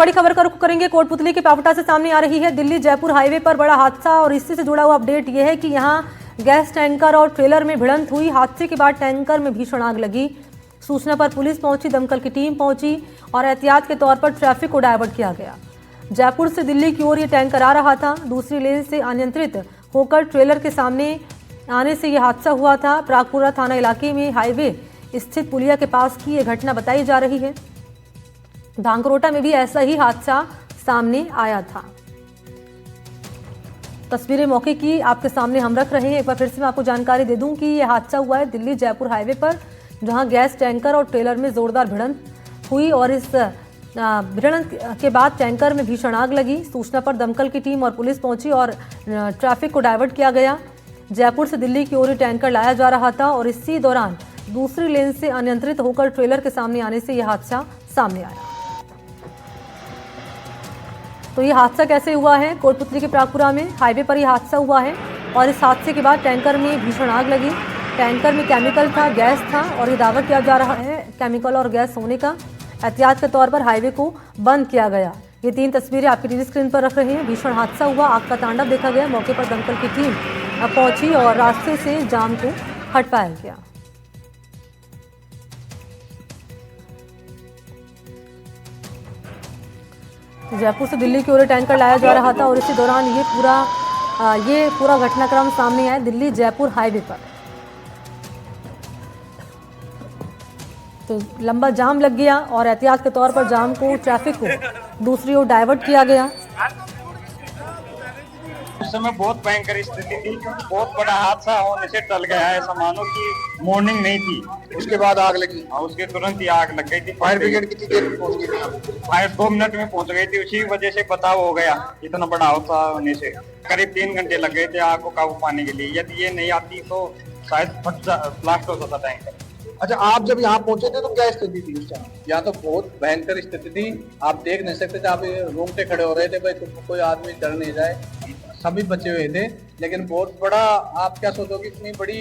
बड़ी खबर का रुख करेंगे। कोटपुतली के पावटा से सामने आ रही है दिल्ली जयपुर हाईवे पर बड़ा हादसा और इससे से जुड़ा हुआ अपडेट यह है कि यहां गैस टैंकर और ट्रेलर में भिड़ंत हुई। हादसे के बाद टैंकर में भीषण आग लगी। सूचना पर पुलिस पहुंची, दमकल की टीम पहुंची और एहतियात के तौर पर ट्रैफिक को डायवर्ट किया गया। जयपुर से दिल्ली की ओर ये टैंकर आ रहा था। दूसरी लेन से अनियंत्रित होकर ट्रेलर के सामने आने से यह हादसा हुआ था। प्रागपुरा थाना इलाके में हाईवे स्थित पुलिया के पास की यह घटना बताई जा रही है। धांगरोटा में भी ऐसा ही हादसा सामने आया था। तस्वीरें मौके की आपके सामने हम रख रहे हैं। एक बार फिर से मैं आपको जानकारी दे दूं कि यह हादसा हुआ है दिल्ली जयपुर हाईवे पर, जहां गैस टैंकर और ट्रेलर में जोरदार भिड़ंत हुई और इस भिड़ंत के बाद टैंकर में भीषण आग लगी। सूचना पर दमकल की टीम और पुलिस पहुंची और ट्रैफिक को डायवर्ट किया गया। जयपुर से दिल्ली की ओर टैंकर लाया जा रहा था और इसी दौरान दूसरी लेन से अनियंत्रित होकर ट्रेलर के सामने आने से यह हादसा सामने आया। तो ये हादसा कैसे हुआ है? कोटपुतली के प्रागपुरा में हाईवे पर यह हादसा हुआ है और इस हादसे के बाद टैंकर में भीषण आग लगी। टैंकर में केमिकल था, गैस था और ये दावा किया जा रहा है केमिकल और गैस होने का। एहतियात के तौर पर हाईवे को बंद किया गया। ये 3 तस्वीरें आपकी टीवी स्क्रीन पर रख रहे हैं। भीषण हादसा हुआ, आग का तांडव देखा गया। मौके पर दमकल की टीम पहुंची और रास्ते से जाम को हटवाया गया। जयपुर से दिल्ली की ओर टैंकर लाया जा रहा था और इसी दौरान ये पूरा घटनाक्रम सामने आया दिल्ली जयपुर हाईवे पर। तो लंबा जाम लग गया और एहतियात के तौर पर जाम को, ट्रैफिक को दूसरी ओर डाइवर्ट किया गया। उस समय बहुत भयंकर स्थिति थी क्योंकि बहुत बड़ा हादसा होने से टल गया है। सामानों की मॉर्निंग नहीं थी, उसके बाद आग लगी और उसके तुरंत ही आग लग गई थी। फायर ब्रिगेड कितनी देर में पहुंच गई? फायर 2 मिनट में पहुंच गई थी। उसी वजह से बचाव हो गया। इतना बड़ा हादसा होने से करीब 3 घंटे लग गए थे आग को काबू पाने के लिए। यदि ये नहीं आती तो शायद ब्लास्ट हो सकता टैंकर। अच्छा, आप जब यहाँ पहुंचे थे तो क्या स्थिति थी उस टाइम? यहाँ तो बहुत भयंकर स्थिति थी। आप देख नहीं सकते थे, आप रूम पे खड़े हो रहे थे भाई तुमको कोई आदमी डर नहीं जाए। सभी बचे हुए थे, लेकिन बहुत बड़ा, आप क्या सोचोगे इतनी बड़ी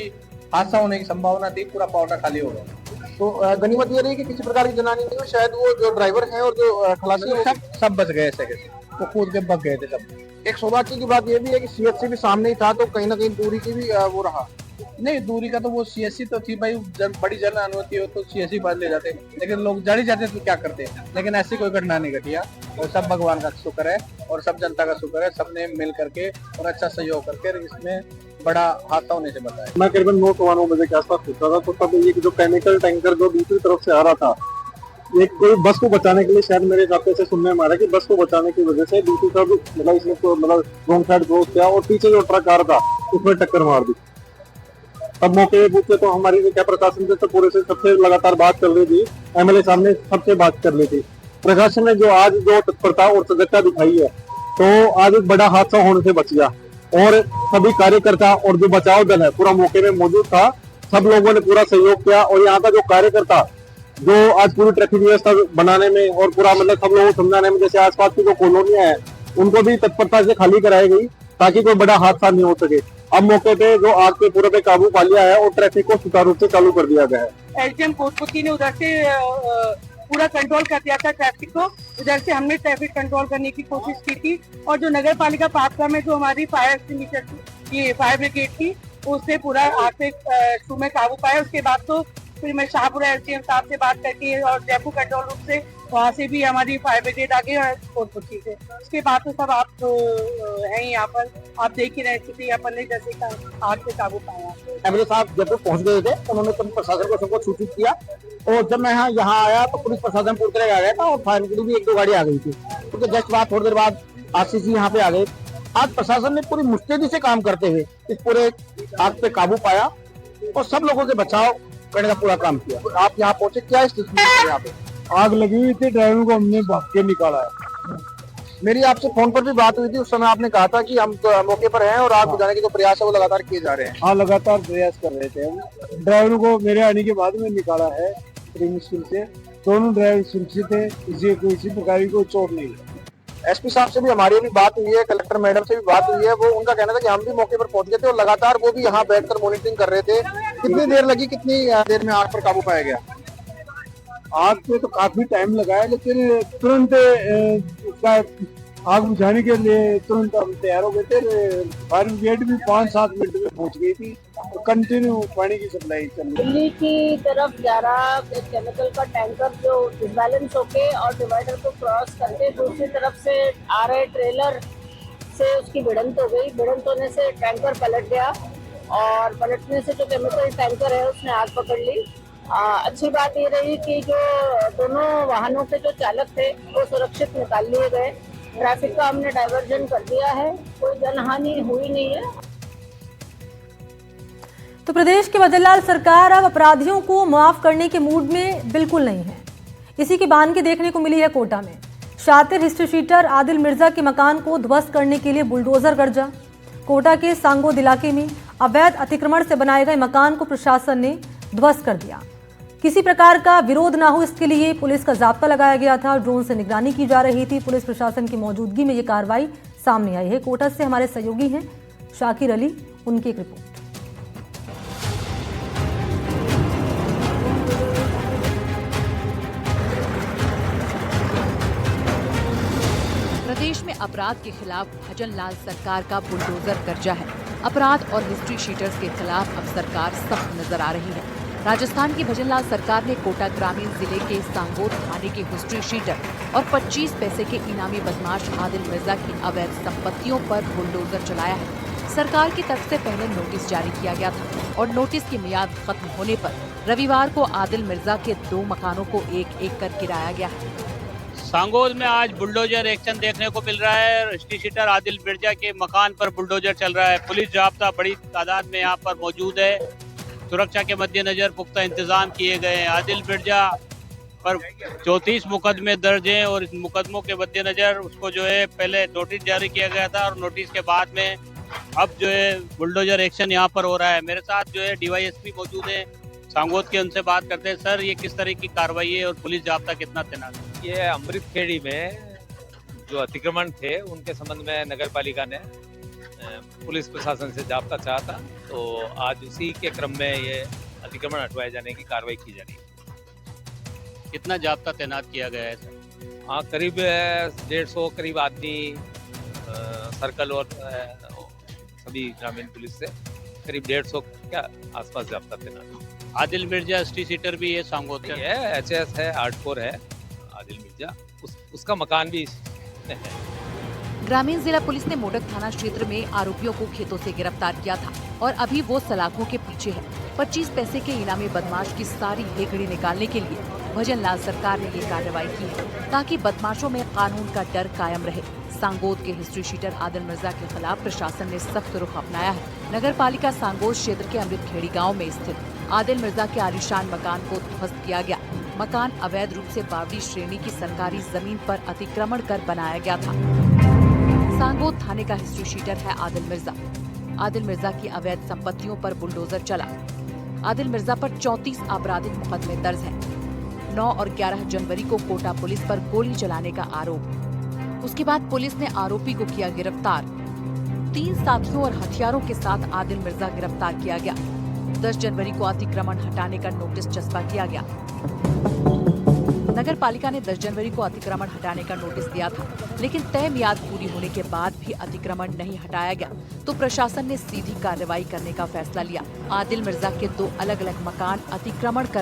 हादसा होने की संभावना थी। पूरा पावटा खाली हो गया। तो गनीमत ये रही कि किसी प्रकार की जनानी नहीं हुई, शायद वो जो ड्राइवर है और जो खलासी सब बच गए ऐसे कैसे, वो कूद के भाग गए थे सब। एक सौभाग्य की बात ये भी है कि सीएचसी भी सामने ही था, तो कहीं ना कहीं दूरी की भी वो रहा। नहीं, दूरी का तो वो सीएससी तो थी भाई। जब बड़ी जन अनुमति हो तो सीएससी पर ले जाते, लेकिन लोग जड़ ही जाते तो क्या करते। लेकिन ऐसी कोई घटना नहीं घटी है और सब भगवान का शुक्र है और सब जनता का शुक्र है। सबने मिल करके और अच्छा सहयोग करके इसमें बड़ा हादसा होने से बचा है। मैं करीबन 9-9 बजे के आसपास पहुंचा था, तो तब ये जो केमिकल टैंकर जो दूसरी तरफ से आ रहा था, एक कोई बस को बचाने के लिए, शायद मेरे हिसाब से सुनने में आ रहा है कि बस को बचाने की वजह से दूसरी तरफ मतलब इसने मतलब रॉन्ग साइड क्रॉस किया और पीछे जो ट्रक आ रहा था उसमें टक्कर मार दी। अब मौके पे पूछे तो हमारी क्या प्रशासन से तो पूरे से सबसे लगातार बात कर रही थी, एमएलए साहब ने सबसे बात कर ली थी। प्रशासन ने जो आज जो तत्परता और सजगता दिखाई है, तो आज एक बड़ा हादसा होने से बच गया और सभी कार्यकर्ता और जो बचाव दल है पूरा मौके में मौजूद था। सब लोगों ने पूरा सहयोग किया और यहाँ का जो कार्यकर्ता जो आज पूरी ट्रैफिक व्यवस्था बनाने में और पूरा मतलब सब लोगों को समझाने में, जैसे आसपास की जो कॉलोनियां हैं उनको भी तत्परता से खाली कराई गई ताकि कोई बड़ा हादसा नहीं हो सके। अब मौके पे जो आग पे पूरे पे काबू पा लिया है और ट्रैफिक को सुचारू रूप से चालू कर दिया गया है। एसडीएम कोटपुतली ने उधर से पूरा कंट्रोल कर दिया था ट्रैफिक को। उधर से हमने ट्रैफिक कंट्रोल करने की कोशिश की थी और जो नगर पालिका पापका में जो हमारी फायर एक्सटिंग्विशर ये फायर ब्रिगेड थी, उससे पूरा आग पे में काबू पाया। उसके बाद तो फिर मैं शाहपुरा एसडीएम साहब से बात करके और जयपुर कंट्रोल रूम से वहाँ से भी हमारी फायर ब्रिगेड आ गई और कोटपुतली से। उसके बाद तो सब आप हैं यहाँ पर, आप देख ही रहे स्थिति अपन ने जैसे आग पे काबू पाया। एमएलए साहब जब पहुंच गए थे, उन्होंने तुरंत प्रशासन को सबको सूचित किया और जब मैं यहाँ आया तो पुलिस प्रशासन पूरी तरह आ गया था और फायर ब्रिगेड भी 1-2 गाड़ी आ गई थी। क्योंकि जस्ट बाद थोड़ी देर बाद आशीष जी यहाँ पे आ गए। आज प्रशासन ने पूरी मुस्तैदी से काम करते हुए इस पूरे आग पे काबू पाया और सब लोगों के बचाव करने का पूरा काम किया। आप यहाँ पहुंचे, क्या स्थिति है यहाँ पे? आग लगी हुई थी, ड्राइवर को हमने भाग के निकाला है। मेरी आपसे फोन पर भी बात हुई थी, उस समय आपने कहा था कि हम तो मौके पर हैं और आग बुझाने के जो प्रयास है वो लगातार किए जा रहे हैं। हाँ, लगातार प्रयास कर रहे थे हम। ड्राइवर को मेरे आने के बाद में निकाला है बड़ी मुश्किल से। दोनों ड्राइवर सुरक्षित है, किसी प्रकार की कोई चोट नहीं है। एसपी साहब से भी हमारी भी बात हुई है, कलेक्टर मैडम से भी बात हुई है। वो उनका कहना था कि हम भी मौके पर पहुंच गए थे और लगातार वो भी यहाँ बैठकर मॉनिटरिंग कर रहे थे। कितनी देर लगी, कितनी देर में आग पर काबू पाया गया? आग पे तो काफी टाइम लगा है, लेकिन तुरंत उसका आग बुझाने के लिए तुरंत हम तैयार हो गए थे। फायर ब्रिगेड भी 5-7 मिनट में पहुंच गई थी और कंटिन्यू पानी की सप्लाई चल रही। दिल्ली की तरफ जा रहा एक केमिकल का टैंकर जो डिसबैलेंस होके और डिवाइडर को क्रॉस करके दूसरी तरफ से आ रहे ट्रेलर से उसकी भिड़ंत हो गई। भिड़ंत होने से टैंकर पलट गया और पलटने से जो केमिकल टैंकर है उसने आग पकड़ ली। अच्छी बात ये रही कि जो दोनों वाहनों के जो चालक थे वो सुरक्षित निकाल लिए गए। ट्रैफिक का हमने डाइवर्जन कर दिया है, कोई जनहानि हुई नहीं है। तो प्रदेश की भजनलाल सरकार अब अपराधियों को माफ करने के मूड में बिल्कुल नहीं है। इसी की बानगी देखने को मिली है कोटा में। शातिर हिस्ट्री शीटर आदिल मिर्जा के मकान को ध्वस्त करने के लिए बुलडोजर गरजा। कोटा के सांगोद इलाके में अवैध अतिक्रमण से बनाए गए मकान को प्रशासन ने ध्वस्त कर दिया। किसी प्रकार का विरोध ना हो इसके लिए पुलिस का जाब्ता लगाया गया था। ड्रोन से निगरानी की जा रही थी। पुलिस प्रशासन की मौजूदगी में ये कार्रवाई सामने आई है। कोटा से हमारे सहयोगी हैं शाकिर अली, उनकी एक रिपोर्ट। प्रदेश में अपराध के खिलाफ भजनलाल सरकार का बुलडोजर गर्जा है। अपराध और हिस्ट्री शीटर्स के खिलाफ अब सरकार सख्त नजर आ रही है। राजस्थान की भजनलाल सरकार ने कोटा ग्रामीण जिले के सांगोद थाने के हिस्ट्री शीटर और 25 पैसे के इनामी बदमाश आदिल मिर्जा की अवैध संपत्तियों पर बुलडोजर चलाया है। सरकार की तरफ से पहले नोटिस जारी किया गया था और नोटिस की मियाद खत्म होने पर रविवार को आदिल मिर्जा के 2 मकानों को एक एक कर गिराया गया है। सांगोद में आज बुलडोजर एक्शन देखने को मिल रहा है। हिस्ट्री शीटर आदिल मिर्जा के मकान पर बुलडोजर चल रहा है। पुलिस जाब्ता बड़ी तादाद में यहाँ पर मौजूद है। सुरक्षा के मद्देनजर पुख्ता इंतजाम किए गए हैं। आदिल मिर्जा पर 34 मुकदमे दर्ज हैं और इस मुकदमों के मद्देनजर उसको जो है पहले नोटिस जारी किया गया था और नोटिस के बाद में अब जो है बुलडोजर एक्शन यहाँ पर हो रहा है। मेरे साथ जो है DYSP मौजूद है सांगोद के, उनसे बात करते हैं। सर, ये किस तरह की कार्रवाई है और पुलिस जाब्ता कितना तैनात है? ये अमृत खेड़ी में जो अतिक्रमण थे उनके संबंध में नगर पालिका ने पुलिस प्रशासन से जाब्ता चाहा था, तो आज उसी के क्रम में ये अतिक्रमण हटवाए जाने की कार्रवाई की जा रही है। कितना जाब्ता तैनात किया गया है सर? हाँ, करीब 150 करीब आदमी सर्कल और सभी ग्रामीण पुलिस से करीब 150 के आसपास जाब्ता तैनात। आदिल मिर्जा हिस्ट्री शीटर भी है सांगोद का? है, HS है, हार्डकोर है आदिल मिर्जा, उसका मकान भी है। ग्रामीण जिला पुलिस ने मोडक थाना क्षेत्र में आरोपियों को खेतों से गिरफ्तार किया था और अभी वो सलाखों के पीछे है। 25 पैसे के इनामी बदमाश की सारी हेकड़ी निकालने के लिए भजनलाल सरकार ने ये कार्रवाई की है ताकि बदमाशों में कानून का डर कायम रहे। सांगोद के हिस्ट्री शीटर आदिल मिर्जा के खिलाफ प्रशासन ने सख्त रुख अपनाया है। नगर पालिका सांगोद क्षेत्र के अमृत खेड़ी गाँव में स्थित आदिल मिर्जा के आलीशान मकान को ध्वस्त किया गया। मकान अवैध रूप से बावड़ी श्रेणी की सरकारी जमीन पर अतिक्रमण कर बनाया गया था। सांगोद थाने का हिस्ट्री शीटर है आदिल मिर्जा। आदिल मिर्जा की अवैध संपत्तियों पर बुलडोजर चला। आदिल मिर्जा पर 34 आपराधिक मुकदमे दर्ज हैं। 9 और 11 जनवरी को कोटा पुलिस पर गोली चलाने का आरोप। उसके बाद पुलिस ने आरोपी को किया गिरफ्तार। 3 साथियों और हथियारों के साथ आदिल मिर्जा गिरफ्तार किया गया। 10 जनवरी को अतिक्रमण हटाने का नोटिस चस्पा किया गया। नगर पालिका ने 10 जनवरी को अतिक्रमण हटाने का नोटिस दिया था, लेकिन तय मियाद पूरी होने के बाद भी अतिक्रमण नहीं हटाया गया तो प्रशासन ने सीधी कार्रवाई करने का फैसला लिया। आदिल मिर्जा के 2 अलग अलग मकान अतिक्रमण कर